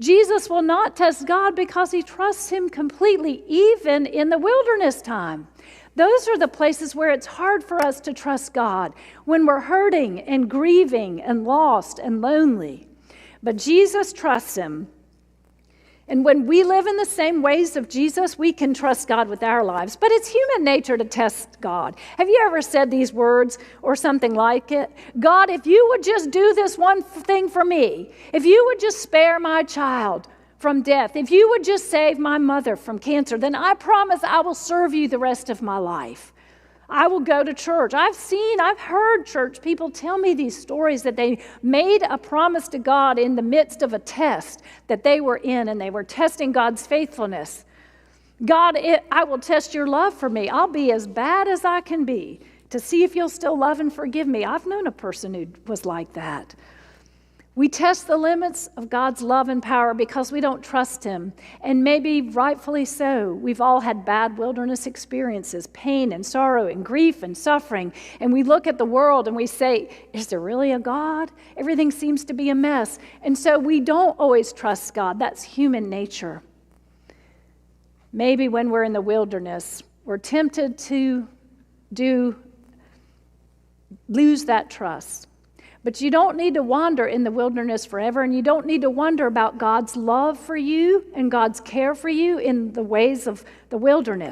Jesus will not test God because he trusts him completely, even in the wilderness time. Those are the places where it's hard for us to trust God, when we're hurting and grieving and lost and lonely. But Jesus trusts him. And when we live in the same ways of Jesus, we can trust God with our lives. But it's human nature to test God. Have you ever said these words or something like it? God, if you would just do this one thing for me, if you would just spare my child from death, if you would just save my mother from cancer, then I promise I will serve you the rest of my life. I will go to church. I've heard church people tell me these stories that they made a promise to God in the midst of a test that they were in, and they were testing God's faithfulness. God, I will test your love for me. I'll be as bad as I can be to see if you'll still love and forgive me. I've known a person who was like that. We test the limits of God's love and power because we don't trust him. And maybe rightfully so. We've all had bad wilderness experiences, pain and sorrow and grief and suffering. And we look at the world and we say, is there really a God? Everything seems to be a mess. And so we don't always trust God. That's human nature. Maybe when we're in the wilderness, we're tempted to lose that trust. But you don't need to wander in the wilderness forever, and you don't need to wonder about God's love for you and God's care for you in the ways of the wilderness.